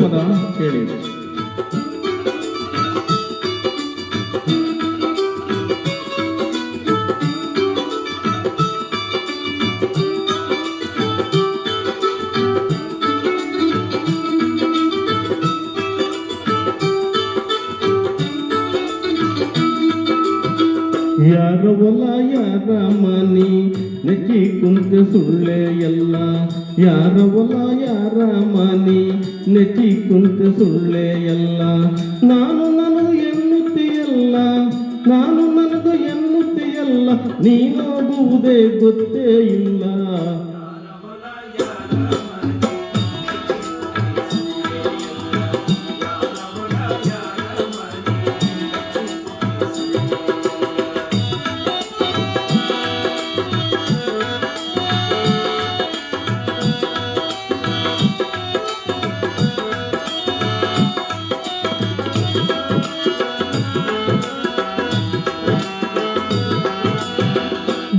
ಪದ ಕೇಳಿ. ಯಾರ ಹೊಲ ಯಾರ ಮನಿ ನೆಚ್ಚಿ ಕುಂತೆ ಸುಳ್ಳೆ ಎಲ್ಲ. ಯಾರ ಹೊಲ ಯಾರ ಮನಿ ನೆಚ್ಚಿ ಕುಂತೆ ಸುಳ್ಳೆ ಎಲ್ಲ. ನಾನು ನನದು ಎನ್ನುತ್ತೆಯಲ್ಲ, ನಾನು ನನದು ಎನ್ನುತ್ತೆಯಲ್ಲ, ನೀನಾಗುವುದೇ ಗೊತ್ತೇ ಇಲ್ಲ.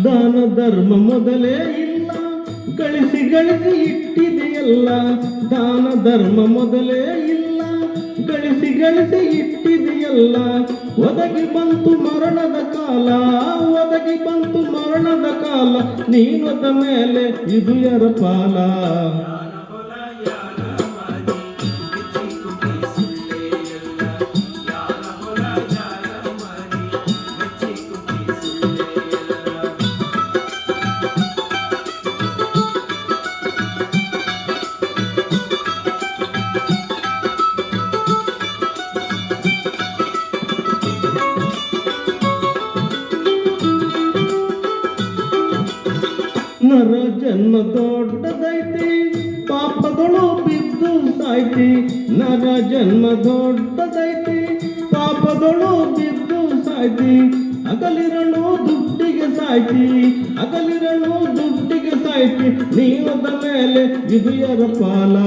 ದಾನ ಧರ್ಮ ಮೊದಲೇ ಇಲ್ಲ, ಗಳಿಸಿ ಗಳಿಸಿ ಇಟ್ಟಿದೆಯಲ್ಲ. ದಾನ ಧರ್ಮ ಮೊದಲೇ ಇಲ್ಲ, ಗಳಿಸಿ ಗಳಿಸಿ ಇಟ್ಟಿದೆಯಲ್ಲ. ಒದಗಿ ಬಂತು ಮರಣದ ಕಾಲ, ಒದಗಿ ಬಂತು ಮರಣದ ಕಾಲ, ನೀನೊದ ಮೇಲೆ ಇದು ಯಾರ ಪಾಲ. ನರ ಜನ್ಮ ದೊಡ್ಡದೈತಿ, ಪಾಪಗಳು ಬಿದ್ದು ಸಾಯ್ತಿ. ನರ ಜನ್ಮ ದೊಡ್ಡದೈತಿ, ಪಾಪಗಳು ಬಿದ್ದು ಸಾಯ್ತಿ. ಅಗಲಿರಳು ದುಡ್ಡಿಗೆ ಸಾಯ್ತಿ, ಅಗಲಿರಳು ದುಡ್ಡಿಗೆ ಸಾಯ್ತಿ. ನೀವದ ಮೇಲೆ ಇದು ಯಾರ ಪಾಲ.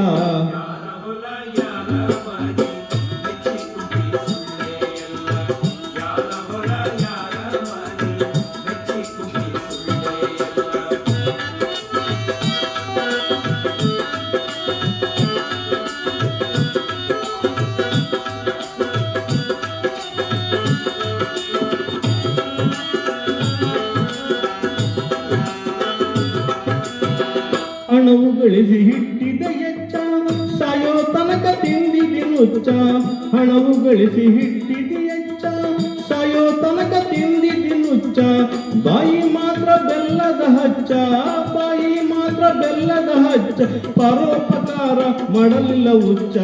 ಹಣವು ಗಳಿಸಿ ಹಿಟ್ಟಿದ ಎಚ್ಚ, ಸಾಯೋ ತನಕ ತಿಂದಿದೆ ನುಚ್ಚ. ಹಣವು ಗಳಿಸಿ ಹಿಟ್ಟಿದ ಎಚ್ಚ, ಸಾಯೋ ತನಕ ತಿಂದಿದೆ ನುಚ್ಚ. ಬಾಯಿ ಮಾತ್ರ ಬೆಲ್ಲದ ಹಚ್ಚ, ಬಾಯಿ ಮಾತ್ರ ಬೆಲ್ಲದ ಹಚ್ಚ. ಪರೋಪಕಾರ ಮಾಡಲಿಲ್ಲ ಹುಚ್ಚ.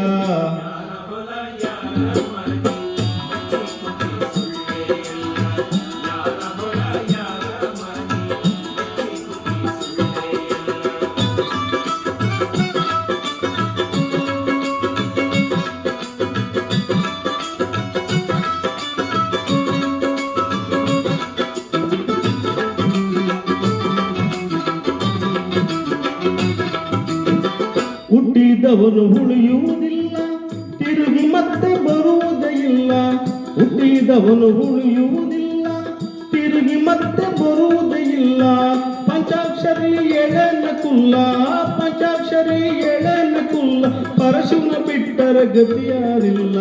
ಹುಟ್ಟಿದವನು ಉಳಿಯುವುದಿಲ್ಲ, ತಿರುಗಿ ಮತ್ತೆ ಬರುವುದೇ ಇಲ್ಲ. ಹುಟ್ಟಿದವನು ಉಳಿಯುವುದಿಲ್ಲ, ತಿರುಗಿ ಮತ್ತೆ ಬರುವುದೇ ಇಲ್ಲ. ಪಂಚಾಕ್ಷರಿ ಎಳೆನ ಕುಲ್ಲ, ಪಂಚಾಕ್ಷರಿ ಎಳೆನ ಕುಲ್ಲ. ಪರಶುನ ಬಿಟ್ಟರ ಗತಿಯಾರಿಲ್ಲ.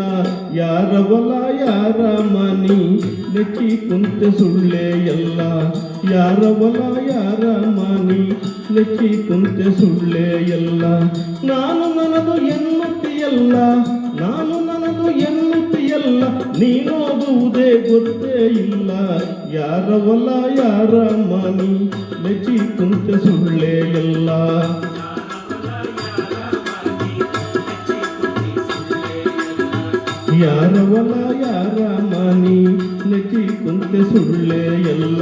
ಯಾರ ಹೊಲ ಯಾರ ಮನಿ ನೆಚ್ಚಿ ಕುಂತೆ ಸುಳ್ಳೆ ಎಲ್ಲ. ಯಾರ ಹೊಲ ಯಾರ ಮನಿ ನೆಚ್ಚಿ ಕುಂತೆ ಸುಳ್ಳೆ ಎಲ್ಲ. ನಾನು ನನದು ಎನ್ನುತ್ತೆಯಲ್ಲ, ನಾನು ನನದು ಎನ್ನುತ್ತೆಯಲ್ಲ, ನೀನೋದುವುದೇ ಗೊತ್ತೇ ಇಲ್ಲ. ಯಾರ ಹೊಲ ಯಾರ ಮನಿ ನೆಚ್ಚಿ ಕುಂತೆ ಸುಳ್ಳೆ ಎಲ್ಲ. ಯಾರ ಹೊಲ ಯಾರ ಮನಿ ನೆಚ್ಚಿ ಕುಂತೆ ಸುಳ್ಳೆ ಎಲ್ಲ.